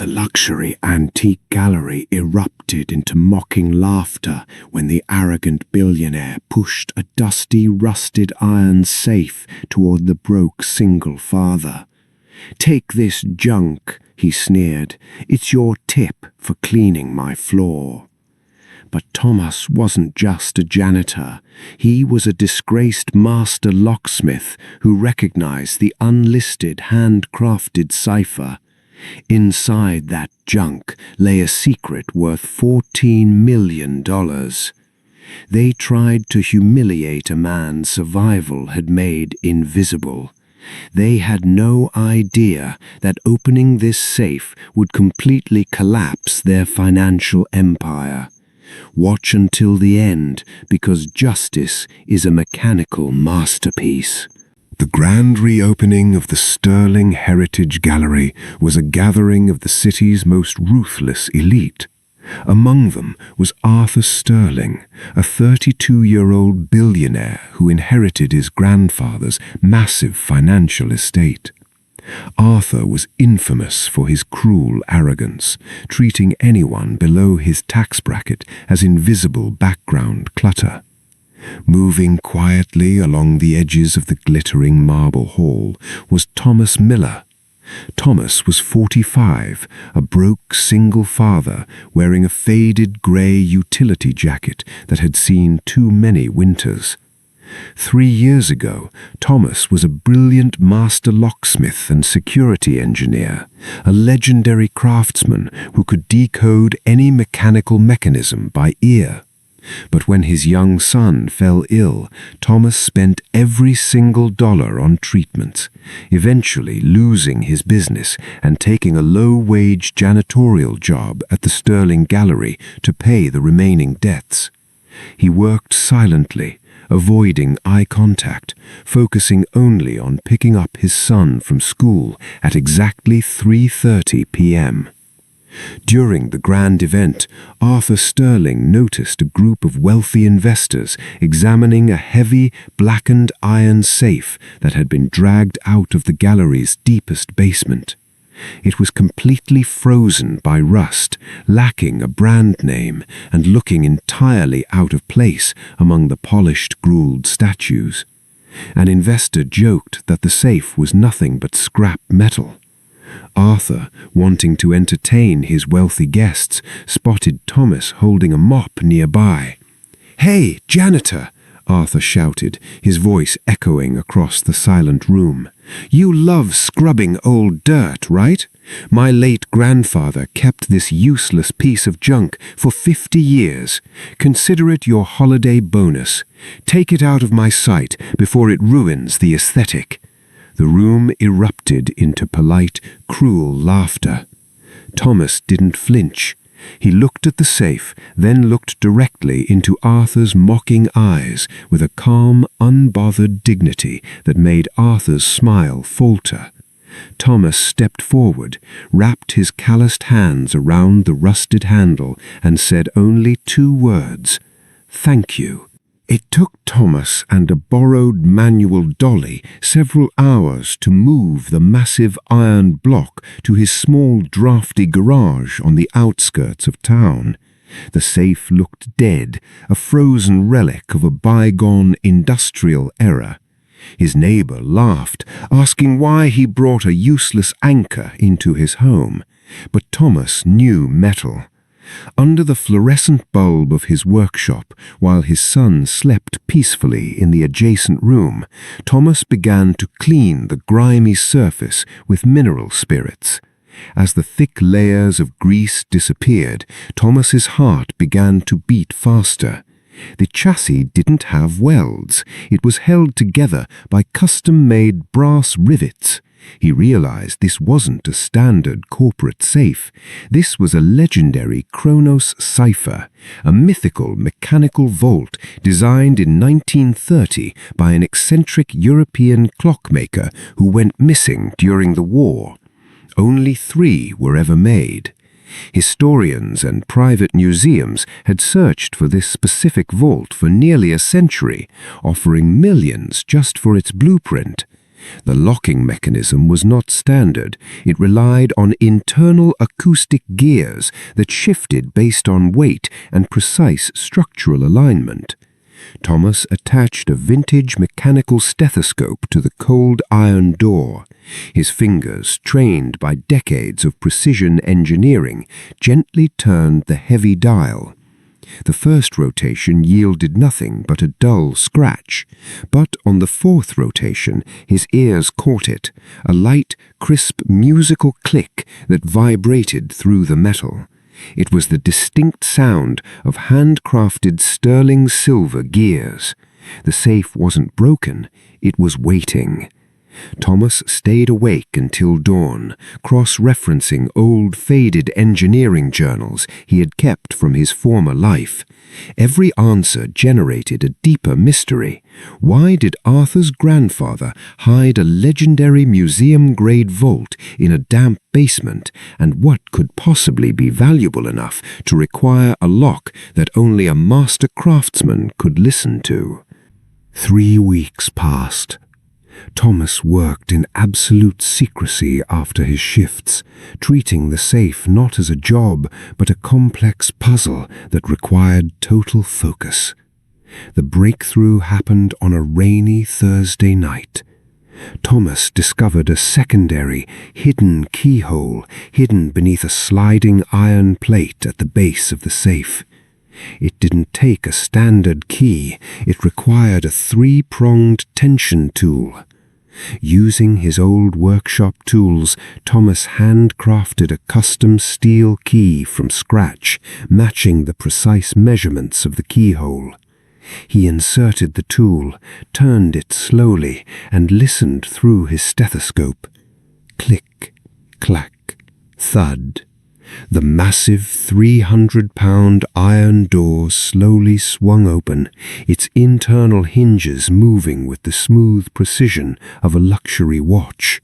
The luxury antique gallery erupted into mocking laughter when the arrogant billionaire pushed a dusty, rusted iron safe toward the broke single father. "Take this junk," he sneered. "It's your tip for cleaning my floor." But Thomas wasn't just a janitor. He was a disgraced master locksmith who recognized the unlisted, handcrafted cipher. Inside that junk lay a secret worth $14 million. They tried to humiliate a man survival had made invisible. They had no idea that opening this safe would completely collapse their financial empire. Watch until the end, because justice is a mechanical masterpiece. The grand reopening of the Sterling Heritage Gallery was a gathering of the city's most ruthless elite. Among them was Arthur Sterling, a 32-year-old billionaire who inherited his grandfather's massive financial estate. Arthur was infamous for his cruel arrogance, treating anyone below his tax bracket as invisible background clutter. Moving quietly along the edges of the glittering marble hall was Thomas Miller. Thomas was 45, a broke single father wearing a faded grey utility jacket that had seen too many winters. 3 years ago, Thomas was a brilliant master locksmith and security engineer, a legendary craftsman who could decode any mechanical mechanism by ear. But when his young son fell ill, Thomas spent every single dollar on treatments, eventually losing his business and taking a low-wage janitorial job at the Sterling Gallery to pay the remaining debts. He worked silently, avoiding eye contact, focusing only on picking up his son from school at exactly 3:30 p.m. During the grand event, Arthur Sterling noticed a group of wealthy investors examining a heavy, blackened iron safe that had been dragged out of the gallery's deepest basement. It was completely frozen by rust, lacking a brand name, and looking entirely out of place among the polished Gould statues. An investor joked that the safe was nothing but scrap metal. Arthur, wanting to entertain his wealthy guests, spotted Thomas holding a mop nearby. "Hey, janitor!" Arthur shouted, his voice echoing across the silent room. "You love scrubbing old dirt, right? My late grandfather kept this useless piece of junk for 50 years. Consider it your holiday bonus. Take it out of my sight before it ruins the aesthetic." The room erupted into polite, cruel laughter. Thomas didn't flinch. He looked at the safe, then looked directly into Arthur's mocking eyes with a calm, unbothered dignity that made Arthur's smile falter. Thomas stepped forward, wrapped his calloused hands around the rusted handle, and said only 2 words: "Thank you." It took Thomas and a borrowed manual dolly several hours to move the massive iron block to his small drafty garage on the outskirts of town. The safe looked dead, a frozen relic of a bygone industrial era. His neighbor laughed, asking why he brought a useless anchor into his home. But Thomas knew metal. Under the fluorescent bulb of his workshop, while his son slept peacefully in the adjacent room, Thomas began to clean the grimy surface with mineral spirits. As the thick layers of grease disappeared, Thomas's heart began to beat faster. The chassis didn't have welds. It was held together by custom-made brass rivets. He realized this wasn't a standard corporate safe. This was a legendary Chronos Cipher, a mythical mechanical vault designed in 1930 by an eccentric European clockmaker who went missing during the war. Only 3 were ever made. Historians and private museums had searched for this specific vault for nearly a century, offering millions just for its blueprint. The locking mechanism was not standard. It relied on internal acoustic gears that shifted based on weight and precise structural alignment. Thomas attached a vintage mechanical stethoscope to the cold iron door. His fingers, trained by decades of precision engineering, gently turned the heavy dial. The first rotation yielded nothing but a dull scratch, but on the fourth rotation his ears caught it, a light, crisp musical click that vibrated through the metal. It was the distinct sound of handcrafted sterling silver gears. The safe wasn't broken, it was waiting. Thomas stayed awake until dawn, cross-referencing old faded engineering journals he had kept from his former life. Every answer generated a deeper mystery. Why did Arthur's grandfather hide a legendary museum-grade vault in a damp basement, and what could possibly be valuable enough to require a lock that only a master craftsman could listen to? 3 weeks passed. Thomas worked in absolute secrecy after his shifts, treating the safe not as a job but a complex puzzle that required total focus. The breakthrough happened on a rainy Thursday night. Thomas discovered a secondary, hidden keyhole hidden beneath a sliding iron plate at the base of the safe. It didn't take a standard key, it required a 3-pronged tension tool. Using his old workshop tools, Thomas handcrafted a custom steel key from scratch, matching the precise measurements of the keyhole. He inserted the tool, turned it slowly, and listened through his stethoscope. Click, clack, thud. The massive 300-pound iron door slowly swung open, its internal hinges moving with the smooth precision of a luxury watch.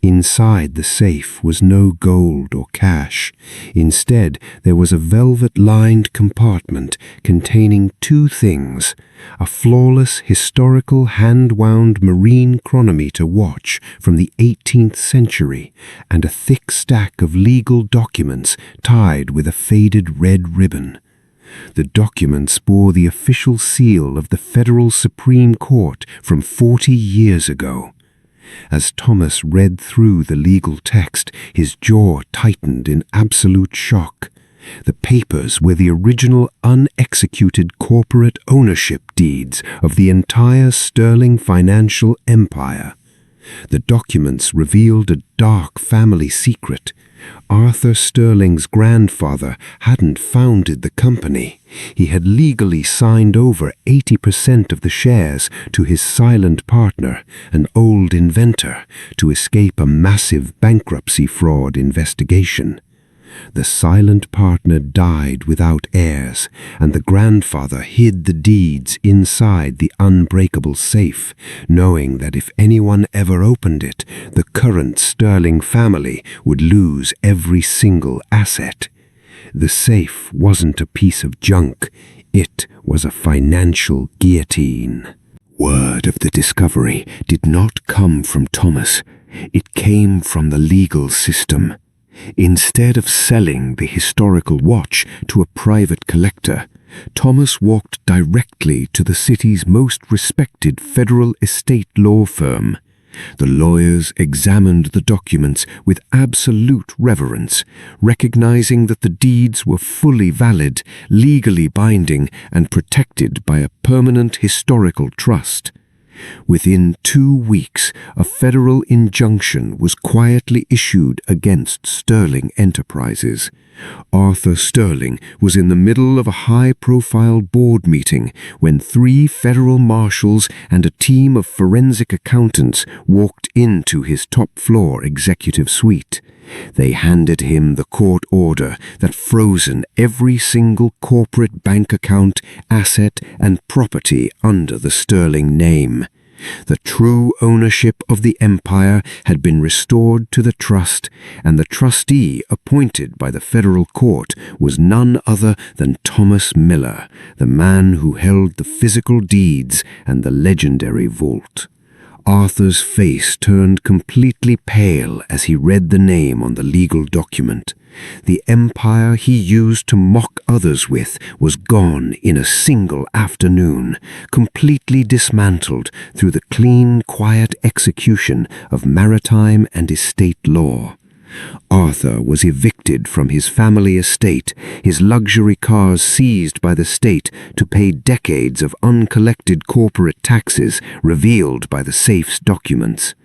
Inside the safe was no gold or cash. Instead, there was a velvet-lined compartment containing 2 things: a flawless historical hand-wound marine chronometer watch from the 18th century and a thick stack of legal documents tied with a faded red ribbon. The documents bore the official seal of the Federal Supreme Court from 40 years ago. As Thomas read through the legal text, his jaw tightened in absolute shock. The papers were the original unexecuted corporate ownership deeds of the entire sterling financial empire. The documents revealed a dark family secret. Arthur Sterling's grandfather hadn't founded the company. He had legally signed over 80% of the shares to his silent partner, an old inventor, to escape a massive bankruptcy fraud investigation. The silent partner died without heirs, and the grandfather hid the deeds inside the unbreakable safe, knowing that if anyone ever opened it, the current Sterling family would lose every single asset. The safe wasn't a piece of junk, it was a financial guillotine. Word of the discovery did not come from Thomas, it came from the legal system. Instead of selling the historical watch to a private collector, Thomas walked directly to the city's most respected federal estate law firm. The lawyers examined the documents with absolute reverence, recognizing that the deeds were fully valid, legally binding, and protected by a permanent historical trust. Within 2 weeks, a federal injunction was quietly issued against Sterling Enterprises. Arthur Sterling was in the middle of a high-profile board meeting when 3 federal marshals and a team of forensic accountants walked into his top-floor executive suite. They handed him the court order that frozen every single corporate bank account, asset, and property under the Sterling name. The true ownership of the empire had been restored to the trust, and the trustee appointed by the federal court was none other than Thomas Miller, the man who held the physical deeds and the legendary vault. Arthur's face turned completely pale as he read the name on the legal document. The empire he used to mock others with was gone in a single afternoon, completely dismantled through the clean, quiet execution of maritime and estate law. Arthur was evicted from his family estate, his luxury cars seized by the state to pay decades of uncollected corporate taxes revealed by the safe's documents.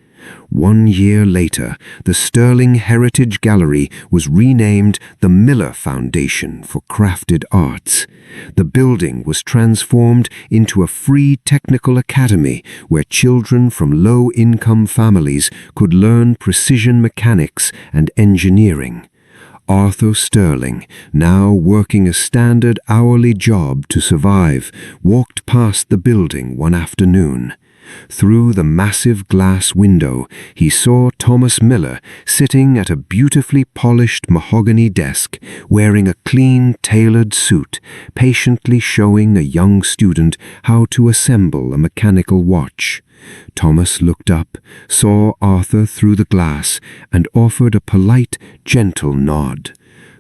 1 year later, the Sterling Heritage Gallery was renamed the Miller Foundation for Crafted Arts. The building was transformed into a free technical academy where children from low-income families could learn precision mechanics and engineering. Arthur Sterling, now working a standard hourly job to survive, walked past the building one afternoon. Through the massive glass window, he saw Thomas Miller sitting at a beautifully polished mahogany desk, wearing a clean, tailored suit, patiently showing a young student how to assemble a mechanical watch. Thomas looked up, saw Arthur through the glass, and offered a polite, gentle nod.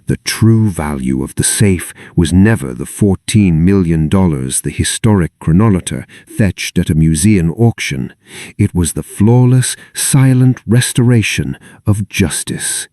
The true value of the safe was never the $14 million the historic chronometer fetched at a museum auction. It was the flawless, silent restoration of justice.